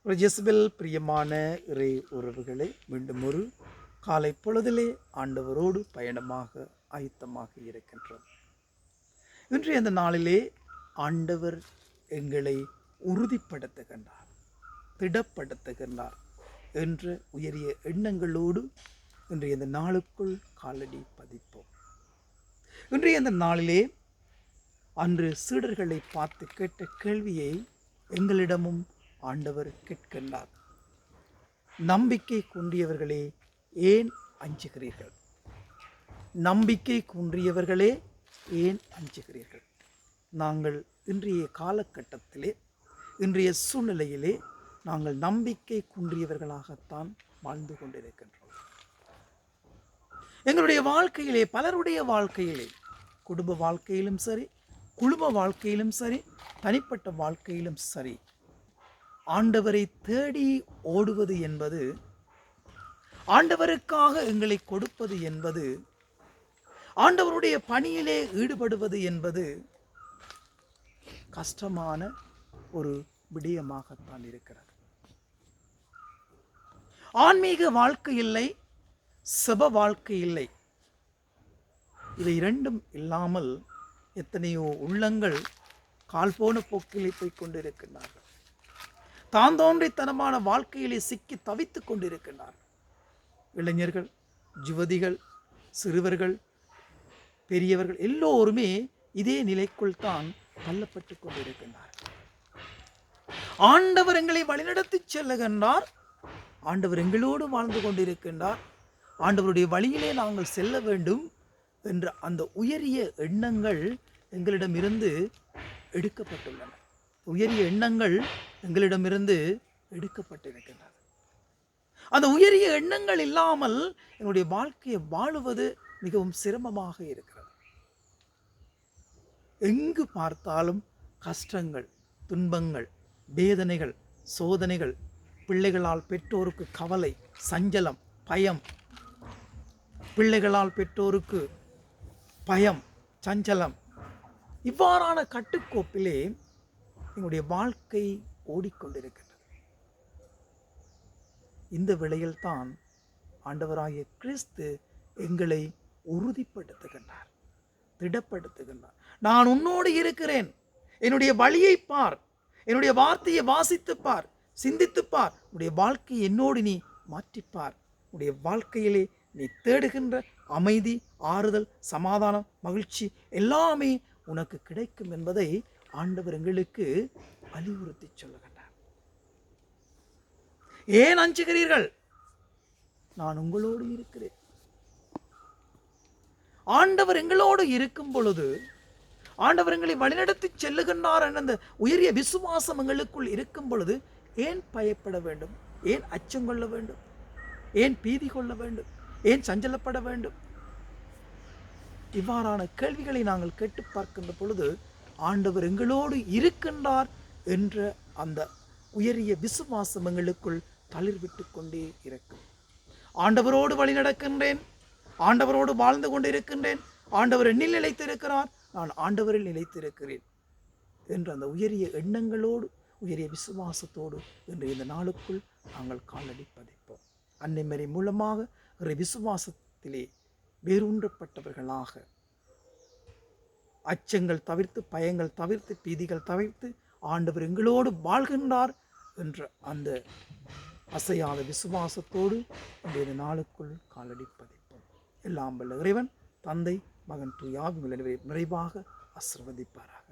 ஒரு ஜெசபெல் பிரியமான இறை உறவுகளை மீண்டும் ஒரு காலை பொழுதிலே ஆண்டவரோடு பயணமாக ஆயத்தமாக இருக்கின்றோம். இன்றைய அந்த நாளிலே ஆண்டவர் எங்களை உறுதிப்படுத்துகின்றார், திடப்படுத்துகின்றார் என்ற உயரிய எண்ணங்களோடு இன்றைய இந்த நாளுக்குள் காலடி பதிப்போம். இன்றைய அந்த நாளிலே அன்று சீடர்களை பார்த்து கேட்ட கேள்வியை எங்களிடமும் ஆண்டவர் கேட்கின்றார். நம்பிக்கை குன்றியவர்களே ஏன் அஞ்சுகிறீர்கள்? நம்பிக்கை குன்றியவர்களே ஏன் அஞ்சுகிறீர்கள்? நாங்கள் இன்றைய காலகட்டத்திலே, இன்றைய சூழ்நிலையிலே நாங்கள் நம்பிக்கை குன்றியவர்களாகத்தான் வாழ்ந்து கொண்டிருக்கின்றோம். எங்களுடைய வாழ்க்கையிலே, பலருடைய வாழ்க்கையிலே, குடும்ப வாழ்க்கையிலும் சரி, குழும வாழ்க்கையிலும் சரி, தனிப்பட்ட வாழ்க்கையிலும் சரி, ஆண்டவரை தேடி ஓடுவது என்பது, ஆண்டவருக்காக எங்களை கொடுப்பது என்பது, ஆண்டவருடைய பணியிலே ஈடுபடுவது என்பது கஷ்டமான ஒரு விடயமாகத்தான் இருக்கிறது. ஆன்மீக வாழ்க்கை இல்லை, செப வாழ்க்கை இல்லை. இவை இரண்டும் இல்லாமல் எத்தனையோ உள்ளங்கள் கால் போன போக்கிலே போய் கொண்டிருக்கின்றார்கள். தான் தோன்றித்தனமான வாழ்க்கையிலே சிக்கி தவித்துக் கொண்டிருக்கின்றார்கள். இளைஞர்கள், யுவதிகள், சிறுவர்கள், பெரியவர்கள் எல்லோருமே இதே நிலைக்குள் தான் தள்ளப்பட்டு கொண்டிருக்கின்றார்கள். ஆண்டவர் எங்களை வழிநடத்தி செல்லுகின்றார். ஆண்டவர் எங்களோடு வாழ்ந்து கொண்டிருக்கின்றார். ஆண்டவருடைய வழியிலே நாங்கள் செல்ல வேண்டும் என்ற அந்த உயரிய எண்ணங்கள் எங்களிடமிருந்து எடுக்கப்பட்டுள்ளன. உயரிய எண்ணங்கள் எங்களிடமிருந்து எடுக்கப்பட்டிருக்கின்றன. அந்த உயரிய எண்ணங்கள் இல்லாமல் எங்களுடைய வாழ்க்கையை வாழுவது மிகவும் சிரமமாக இருக்கிறது. எங்கு பார்த்தாலும் கஷ்டங்கள், துன்பங்கள், வேதனைகள், சோதனைகள், பிள்ளைகளால் பெற்றோருக்கு கவலை, சஞ்சலம், பயம், பிள்ளைகளால் பெற்றோருக்கு பயம், சஞ்சலம், இவ்வாறான கட்டுக்கோப்பிலே எங்களுடைய வாழ்க்கை ஓடிக்கொண்டிருக்கின்றது. இந்த வேளையில்தான் ஆண்டவராகிய கிறிஸ்து எங்களை உறுதிப்படுத்துகின்றார், திடப்படுத்துகின்றார். நான் உன்னோடு இருக்கிறேன், என்னுடைய வழியை பார், என்னுடைய வார்த்தையை வாசித்துப்பார், சிந்தித்துப்பார், உன்னுடைய வாழ்க்கையை என்னோடு நீ மாற்றிப்பார். உன்னுடைய வாழ்க்கையிலே நீ தேடுகின்ற அமைதி, ஆறுதல், சமாதானம், மகிழ்ச்சி எல்லாமே உனக்கு கிடைக்கும் என்பதை ஆண்டவர் எங்களுக்கு வலியுறுத்தி சொல்லுகின்றார். ஏன் அஞ்சுகிறீர்கள்? நான் உங்களோடு இருக்கிறேன். ஆண்டவர் எங்களோடு இருக்கும் பொழுது, ஆண்டவர் எங்களை வழிநடத்தி செல்லுகின்றார் என்ற அந்த உயரிய விசுவாசம் எங்களுக்குள் இருக்கும் பொழுது ஏன் பயப்பட வேண்டும்? ஏன் அச்சம் கொள்ள வேண்டும்? ஏன் பீதி கொள்ள வேண்டும்? ஏன் சஞ்சலப்பட வேண்டும்? இவ்வாறான கேள்விகளை நாங்கள் கேட்டு பார்க்கின்ற பொழுது ஆண்டவர் எங்களோடு இருக்கின்றார் என்ற அந்த உயரிய விசுவாசம் எங்களுக்குள் தளிர்விட்டு கொண்டே இருக்கும். ஆண்டவரோடு வழி நடக்கின்றேன், ஆண்டவரோடு வாழ்ந்து கொண்டு இருக்கின்றேன், ஆண்டவர் என்னில் நிலைத்திருக்கிறார், நான் ஆண்டவரில் நிலைத்திருக்கிறேன் என்ற அந்த உயரிய எண்ணங்களோடு, உயரிய விசுவாசத்தோடு இன்று இந்த நாளுக்குள் நாங்கள் காலடி பதிப்போம். அன்னை மரி மூலமாக விசுவாசத்திலே வேரூன்றப்பட்டவர்களாக, அச்சங்கள் தவிர்த்து, பயங்கள் தவிர்த்து, பீதிகள் தவிர்த்து ஆண்டவர் எங்களோடு வாழ்கின்றார் என்ற அந்த அசையாத விசுவாசத்தோடு இந்த நாளுக்குள் காலடி பதிப்போம். எல்லாம் வல்ல இறைவன், தந்தை, மகன், தூய ஆவி நிறைவாக ஆசீர்வதிப்பாராக.